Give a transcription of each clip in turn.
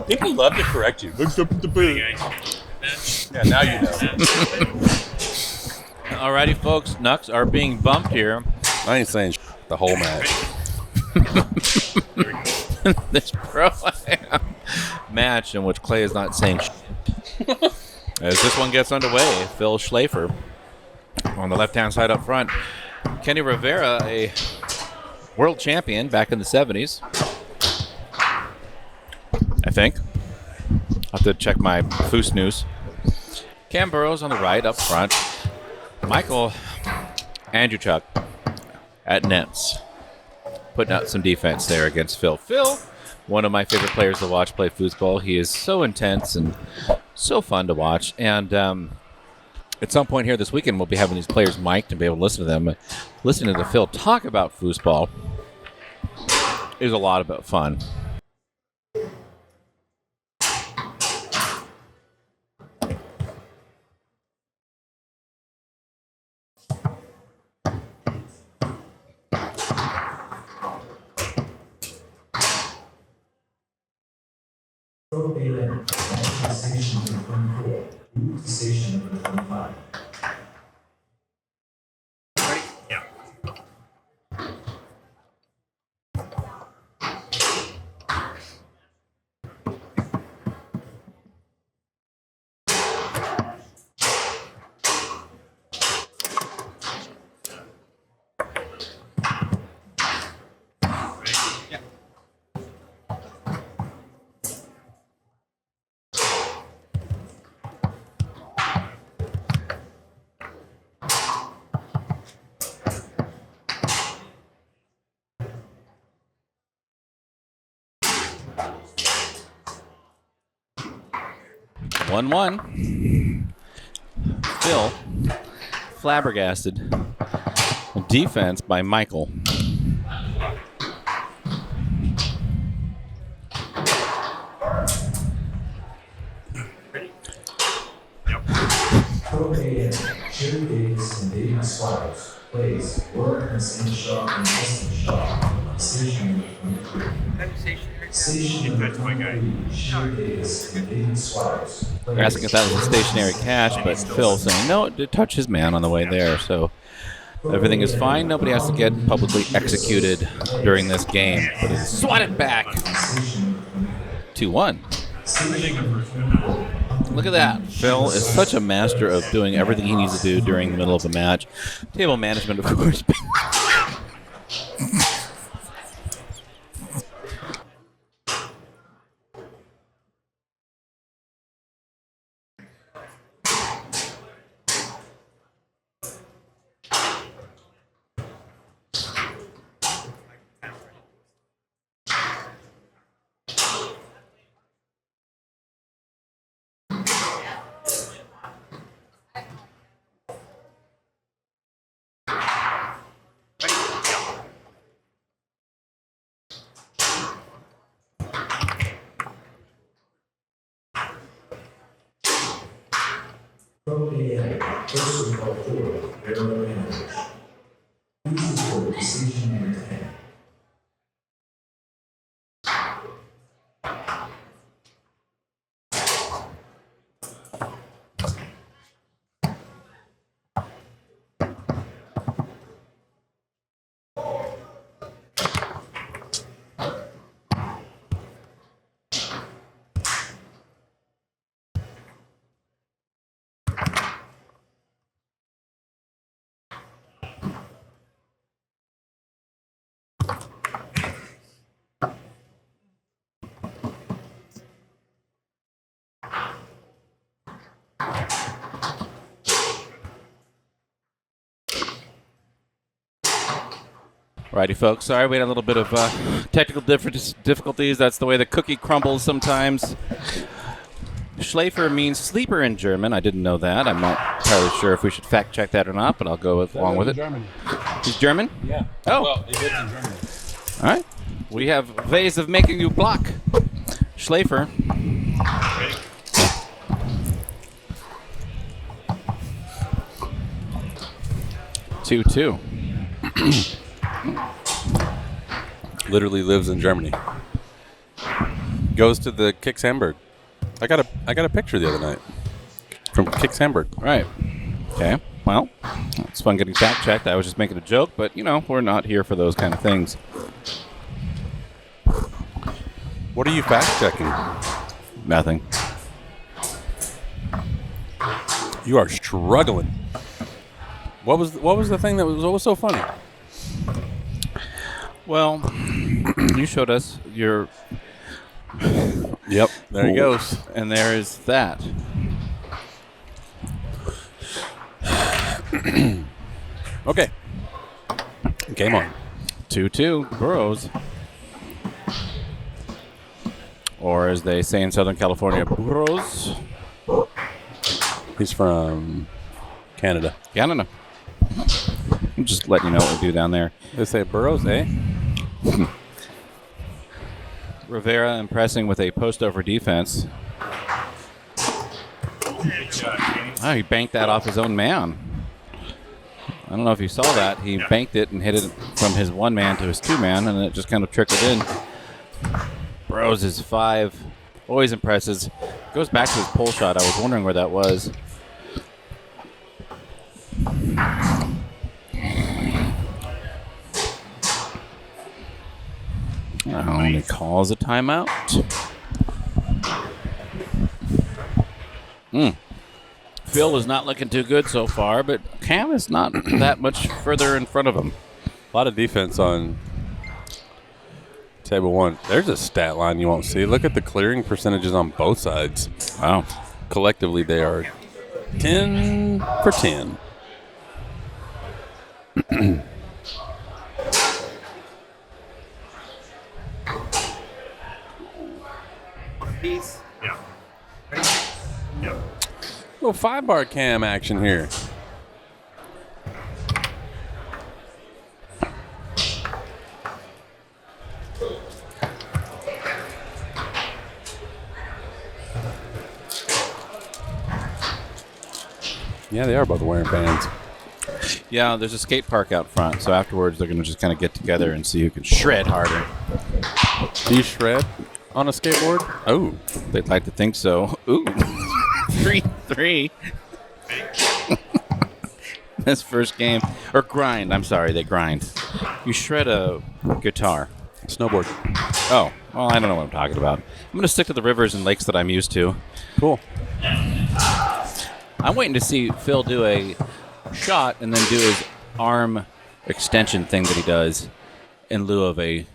People love to correct you. Look up the boot. Yeah, now you know. Alrighty, folks. Knucks are being bumped here. I ain't saying the whole match. This pro match in which Clay is not saying as this one gets underway. Phil Schlaefer on the left-hand side up front. Kenny Rivera, a world champion back in the 70s. I think. I'll have to check my Foos news. Cam Burrows on the right up front. Michael Androschuk at nets. Putting out some defense there against Phil. Phil, one of my favorite players to watch play foosball. He is so intense and so fun to watch. And at some point here this weekend, we'll be having these players mic'd and be able to listen to them. Listening to Phil talk about foosball is a lot about fun. Station number 24, move to station number 25. Ready? Yeah. One. Phil flabbergasted. Defense by Michael. Ready? Yep. Pro-AM, Jerry Davis and David Suarez plays Lawrence and Shaw and Justin Shaw, station number 23. Station number 23, Jerry Davis and David Suarez. They're asking if that was a stationary catch, but Phil saying, no, it did touch his man on the way there. So everything is fine. Nobody has to get publicly executed during this game. But it's swatted back. 2-1. Look at that. Phil is such a master of doing everything he needs to do during the middle of a match. Table management, of course. Pro-AM, first recall 4, Barrow Managers. Please report to station number 10. Righty, folks. Sorry, we had a little bit of technical difficulties. That's the way the cookie crumbles sometimes. Schlaefer means sleeper in German. I didn't know that. I'm not entirely sure if we should fact check that or not, but I'll go along with it. Germany. He's German? Yeah. Oh. Well, he lives in Germany. All right. We have ways of making you block. Schlaefer. Ready? 2-2. Literally lives in Germany. goes to the Kicks Hamburg. I got a picture the other night from Kicks Hamburg. Right. Okay. Well, it's fun getting fact checked. I was just making a joke, but we're not here for those kind of things. What are you fact checking? Nothing. You are struggling. What was the thing that was so funny? Well, you showed us your. Yep, there he goes. And there is that. Okay. Game on. 2-2, Burrows. Or as they say in Southern California, Burrows. He's from Canada. Canada. I'm just letting you know what we do down there. They say Burrows, eh? Rivera impressing with a post-over defense. Oh, he banked that off his own man. I don't know if you saw that. He banked it and hit it from his one man to his two man, and it just kind of trickled in. Burrows is 5. Always impresses. Goes back to his pull shot. I was wondering where that was. He calls a timeout. Phil is not looking too good so far, but Cam is not that much further in front of him. A lot of defense on table 1. There's a stat line you won't see. Look at the clearing percentages on both sides. Wow. Collectively, they are 10 for 10. Peace. Yeah. Ready? Yeah. Little 5-bar cam action here. Yeah, they are both wearing bands. Yeah, there's a skate park out front, so afterwards they're going to just kind of get together and see who can shred harder. Do you shred on a skateboard? Oh. They'd like to think so. Ooh. 3-3. This first game. Or grind. I'm sorry, they grind. You shred a guitar. Snowboard. Oh, well, I don't know what I'm talking about. I'm going to stick to the rivers and lakes that I'm used to. Cool. I'm waiting to see Phil do a shot and then do his arm extension thing that he does in lieu of a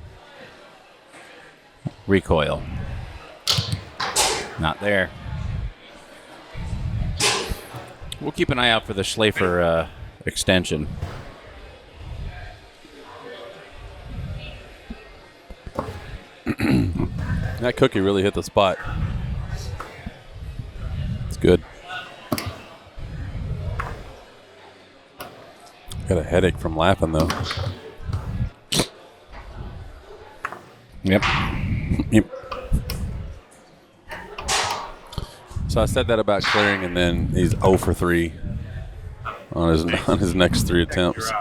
recoil. Not there. We'll keep an eye out for the Schlaefer extension. That cookie really hit the spot. It's good. Got a headache from laughing, though. Yep. Yep. So I said that about clearing, and then he's 0 for 3 on his next 3 attempts.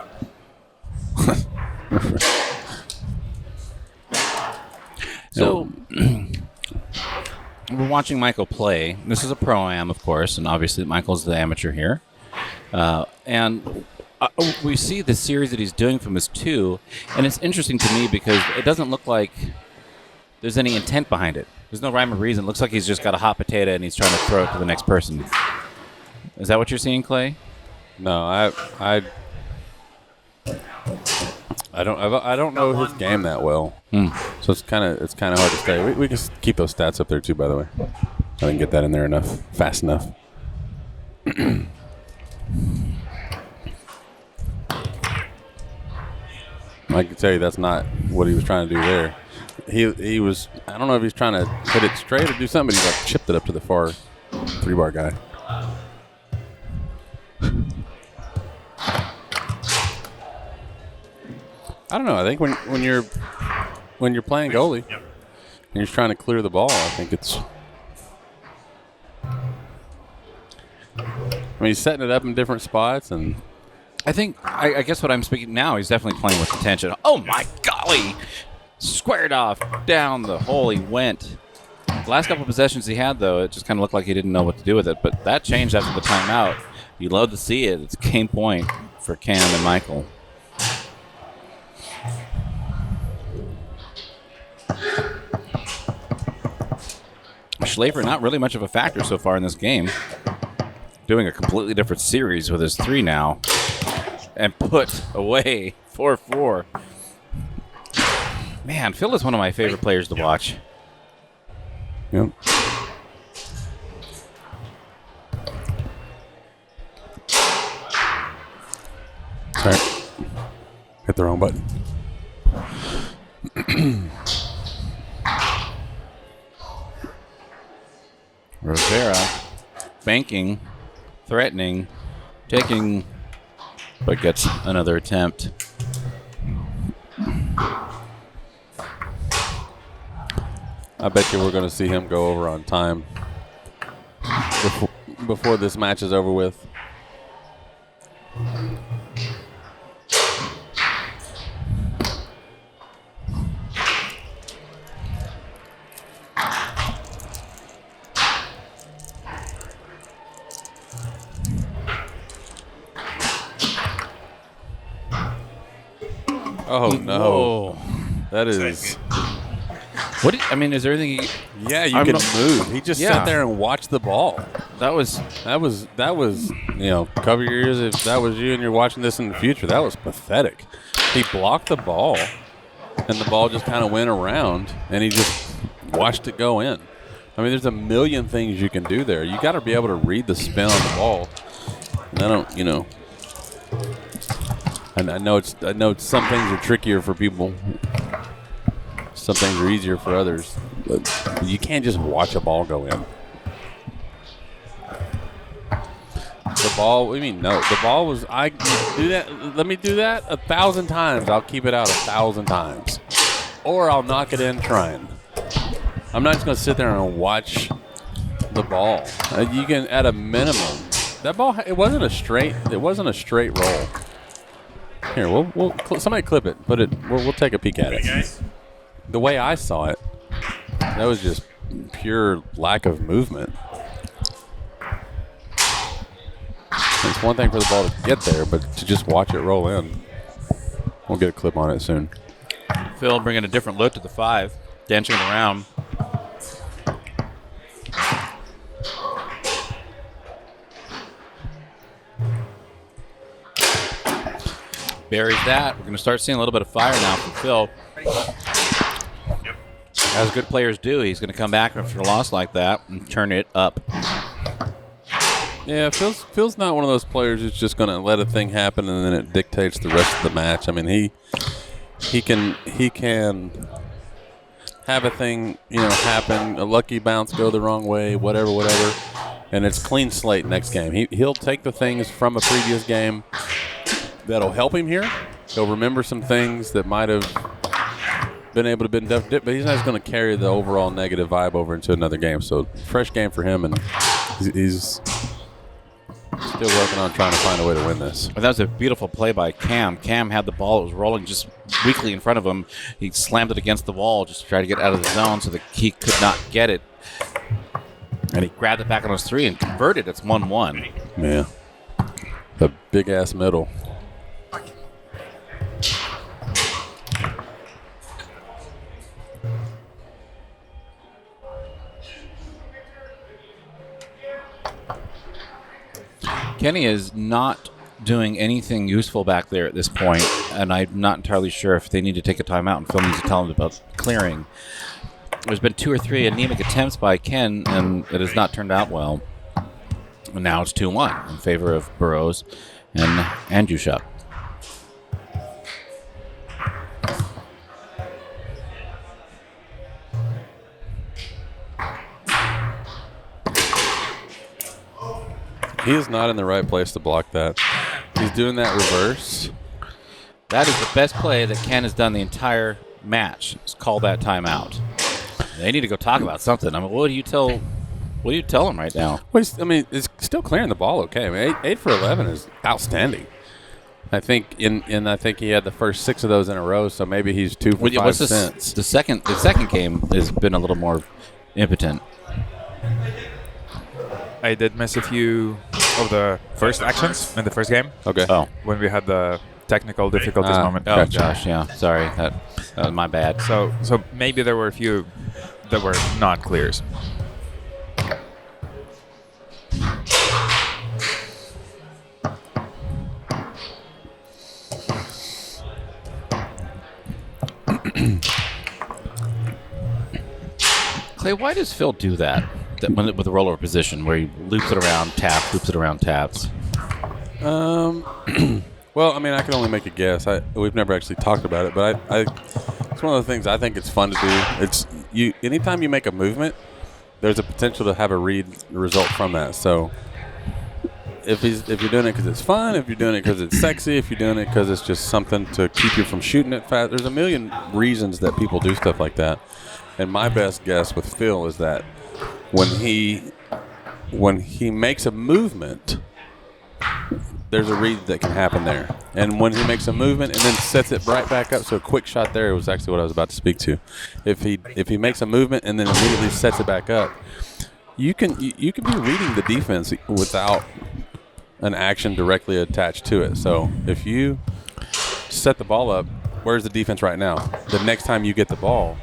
So we're watching Michael play. This is a pro-am, of course, and obviously Michael's the amateur here. And we see the series that he's doing from his 2, and it's interesting to me because it doesn't look like there's any intent behind it. There's no rhyme or reason. It looks like he's just got a hot potato and he's trying to throw it to the next person. Is that what you're seeing, Clay? No, I don't know his game that well. So it's kind of hard to say. We can keep those stats up there too, by the way. I didn't get that in there fast enough. I can tell you that's not what he was trying to do there. He was, I don't know if he's trying to hit it straight or do something, but he like chipped it up to the far 3-bar guy. I don't know. I think when you're playing goalie and you're trying to clear the ball, I think it's. I mean, he's setting it up in different spots, and I think I guess what I'm speaking now, he's definitely playing with intention. Oh my golly! Squared off down the hole he went. The last couple possessions he had, though, it just kind of looked like he didn't know what to do with it. But that changed after the timeout. You love to see it. It's game point for Cam and Michael. Schlaefer not really much of a factor so far in this game. Doing a completely different series with his 3 now. And put away 4-4. Man, Phil is one of my favorite players to watch. Yep. Sorry. Hit the wrong button. Rivera banking, threatening, taking, but gets another attempt. I bet you we're going to see him go over on time before this match is over with. Oh no! Whoa. That is. What? I mean, is there anything? Yeah, you can move. He just sat there and watched the ball. That was. You know, cover your ears if that was you and you're watching this in the future. That was pathetic. He blocked the ball, and the ball just kind of went around, and he just watched it go in. I mean, there's a million things you can do there. You got to be able to read the spin on the ball. And I don't, you know. And I know some things are trickier for people. Some things are easier for others. But you can't just watch a ball go in. The ball, what do you mean? No, the ball was, I do that. Let me do that 1,000 times. I'll keep it out 1,000 times. Or I'll knock it in trying. I'm not just going to sit there and watch the ball. You can, at a minimum, that ball, it wasn't a straight roll. Here, we'll somebody clip it. Put it. We'll take a peek at it. The way I saw it, that was just pure lack of movement. It's one thing for the ball to get there, but to just watch it roll in. We'll get a clip on it soon. Phil bringing a different look to the 5, dancing around. Buries that. We're going to start seeing a little bit of fire now from Phil. As good players do, he's going to come back after a loss like that and turn it up. Yeah, Phil's not one of those players who's just going to let a thing happen and then it dictates the rest of the match. I mean, he can have a thing, happen, a lucky bounce go the wrong way, whatever, and it's clean slate next game. He'll take the things from a previous game that'll help him here. He'll remember some things that might have been able to be done, but he's not going to carry the overall negative vibe over into another game. So fresh game for him, and he's still working on trying to find a way to win this. Well, that was a beautiful play by Cam. Cam had the ball. It was rolling just weakly in front of him. He slammed it against the wall just to try to get out of the zone so that he could not get it. And he grabbed it back on his 3 and converted. It's 1-1. Yeah. The big-ass middle. Kenny is not doing anything useful back there at this point, and I'm not entirely sure if they need to take a timeout and Phil needs to tell him about clearing. There's been 2 or 3 anemic attempts by Ken, and it has not turned out well. And now it's 2-1 in favor of Burrows and Androschuk. He is not in the right place to block that. He's doing that reverse. That is the best play that Ken has done the entire match. Let's call that timeout. They need to go talk about something. I mean, what do you tell him right now? Well, it's still clearing the ball okay. I mean, 8 for 11 is outstanding. I think I think he had the first 6 of those in a row, so maybe he's 2 for 5 cents. The second game has been a little more impotent. I did miss a few of the first actions in the first game Okay. Oh. when we had the technical difficulties moment. Oh, gosh, yeah. Sorry. That was my bad. So maybe there were a few that were not clears. Clay, why does Phil do that? With the rollover position where he loops it around, taps. Well, I mean, I can only make a guess. We've never actually talked about it, but it's one of the things I think it's fun to do. It's anytime you make a movement, there's a potential to have a read result from that. So if you're doing it because it's fun, if you're doing it because it's sexy, if you're doing it because it's just something to keep you from shooting it fast, there's a million reasons that people do stuff like that. And my best guess with Phil is that when he makes a movement, there's a read that can happen there. And when he makes a movement and then sets it right back up, so a quick shot there was actually what I was about to speak to. If he makes a movement and then immediately sets it back up, you can be reading the defense without an action directly attached to it. So if you set the ball up, where's the defense right now? The next time you get the ball,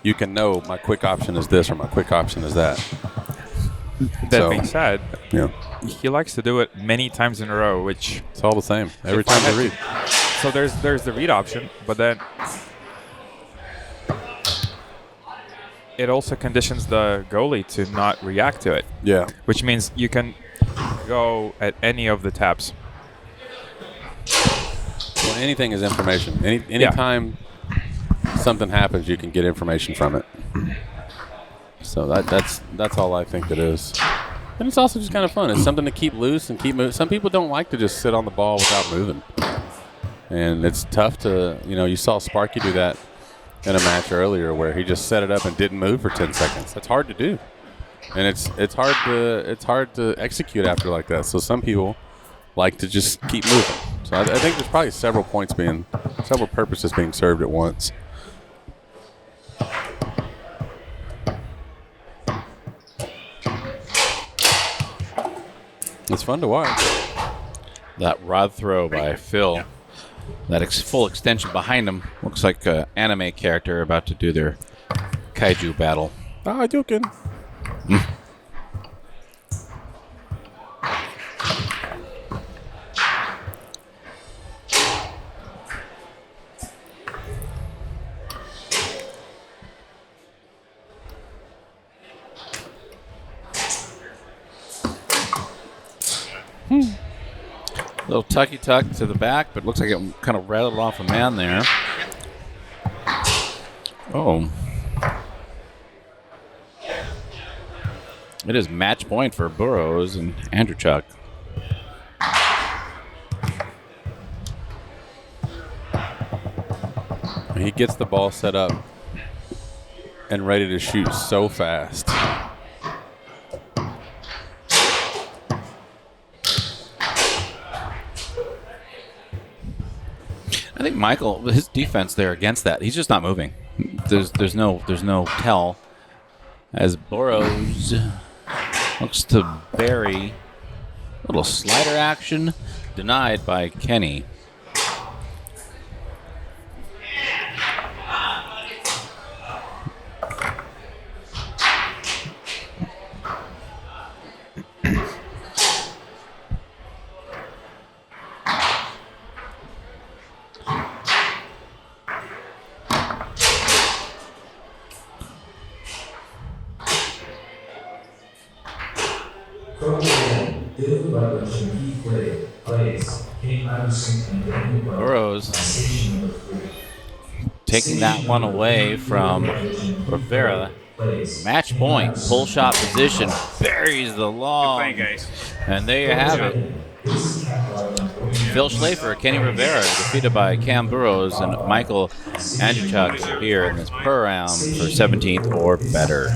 you can know my quick option is this or my quick option is that. That being said, yeah, he likes to do it many times in a row, which it's all the same every time they read. So there's the read option, but then it also conditions the goalie to not react to it. Yeah, Which means you can go at any of the taps. well, anything is information. Anytime something happens, you can get information from it. So that's all I think it is. And it's also just kind of fun. It's something to keep loose and keep moving. Some people don't like to just sit on the ball without moving. And it's tough to, you saw Sparky do that in a match earlier where he just set it up and didn't move for 10 seconds. That's hard to do. And it's hard to execute after like that. So some people like to just keep moving. So I think there's probably several purposes being served at once. It's fun to watch. That rod throw by Phil. That full extension behind him looks like an anime character about to do their kaiju battle. Ah, joking. Little tucky tuck to the back, but looks like it kind of rattled off a man there. Oh. It is match point for Burrows and Androschuk. He gets the ball set up and ready to shoot so fast. I think Michael, his defense there against that, he's just not moving. There's no tell as Burrows looks to bury a little slider action denied by Kenny. Burrows taking that one away from Rivera. Match point, pull shot position, buries the long. And there you have it. Phil Schlaefer, Kenny Rivera, defeated by Cam Burrows and Michael Androschuk here in this per round for 17th or better.